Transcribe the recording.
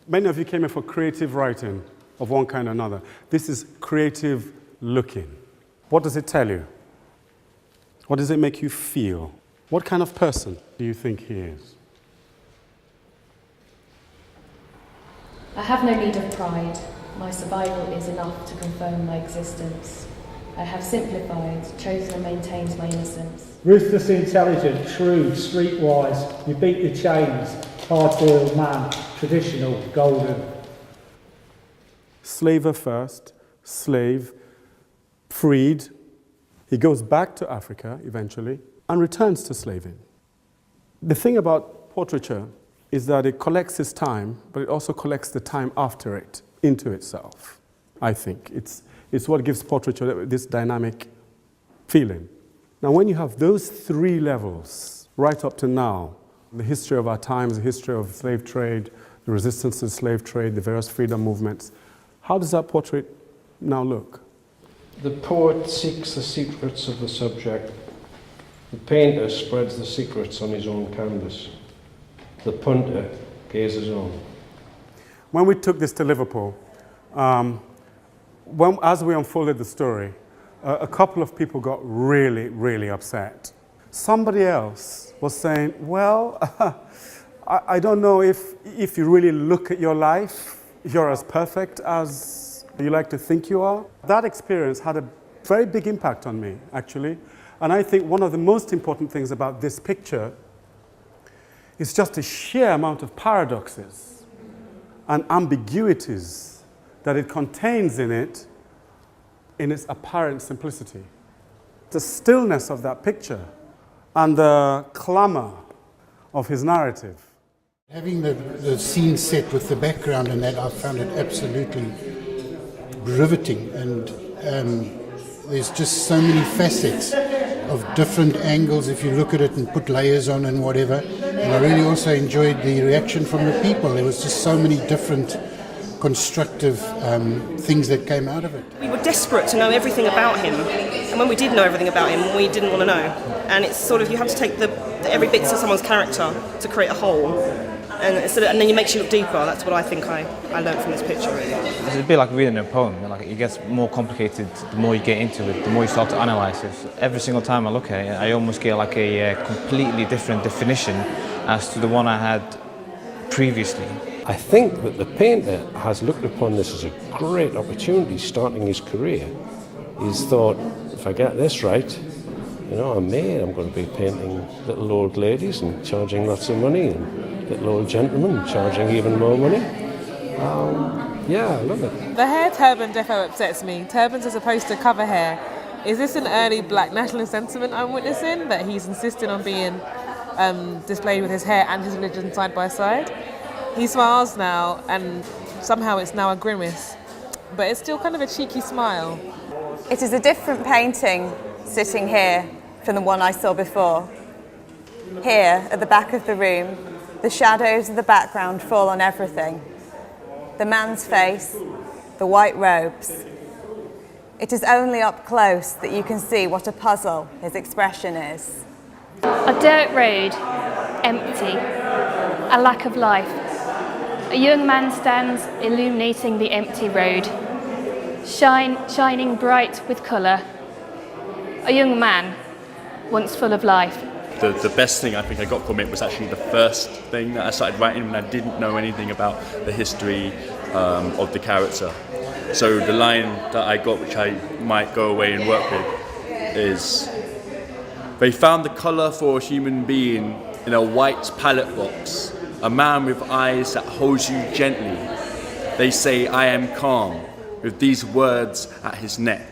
Many of you came here for creative writing of one kind or another. This is creative looking. What does it tell you? What does it make you feel? What kind of person do you think he is? I have no need of pride. My survival is enough to confirm my existence. I have simplified, chosen and maintained my innocence. Ruthlessly intelligent, shrewd, streetwise, you beat the chains, hard-boiled man, traditional, golden. Slaver first, slave, freed. He goes back to Africa eventually and returns to slaving. The thing about portraiture is that it collects his time, but it also collects the time after it into itself, I think. It's what gives portraiture this dynamic feeling. Now, when you have those three levels, right up to now, the history of our times, the history of slave trade, the resistance to the slave trade, the various freedom movements, how does that portrait now look? The poet seeks the secrets of the subject. The painter spreads the secrets on his own canvas. The punter gazes on. When we took this to Liverpool, as we unfolded the story, a couple of people got really, really upset. Somebody else was saying, well, I don't know if you really look at your life, you're as perfect as you like to think you are. That experience had a very big impact on me, actually. And I think one of the most important things about this picture is just the sheer amount of paradoxes and ambiguities that it contains in it, in its apparent simplicity. The stillness of that picture and the clamor of his narrative. Having the scene set with the background and that, I found it absolutely riveting, and there's just so many facets of different angles if you look at it and put layers on and whatever. And I really also enjoyed the reaction from the people. There was just so many different constructive things that came out of it. We were desperate to know everything about him, and when we did know everything about him, we didn't want to know. And it's sort of, you have to take every bit of someone's character to create a whole, and then it makes you look deeper. That's what I think I learned from this picture, really. It's a bit like reading a poem. Like, it gets more complicated the more you get into it, the more you start to analyse it. Every single time I look at it, I almost get like a completely different definition as to the one I had previously. I think that the painter has looked upon this as a great opportunity starting his career. He's thought, if I get this right, I'm going to be painting little old ladies and charging lots of money, and little old gentlemen charging even more money. I love it. The hair turban defo upsets me. Turbans are supposed to cover hair. Is this an early black nationalist sentiment I'm witnessing, that he's insisting on being displayed with his hair and his religion side by side? He smiles now, and somehow it's now a grimace, but it's still kind of a cheeky smile. It is a different painting sitting here from the one I saw before. Here, at the back of the room, the shadows of the background fall on everything. The man's face, the white robes. It is only up close that you can see what a puzzle his expression is. A dirt road, empty, a lack of life. A young man stands illuminating the empty road, shining bright with colour. A young man, once full of life. The best thing I think I got from it was actually the first thing that I started writing when I didn't know anything about the history of the character. So the line that I got, which I might go away and work with, is, they found the colour for a human being in a white palette box, a man with eyes that holds you gently. They say, I am calm, with these words at his neck.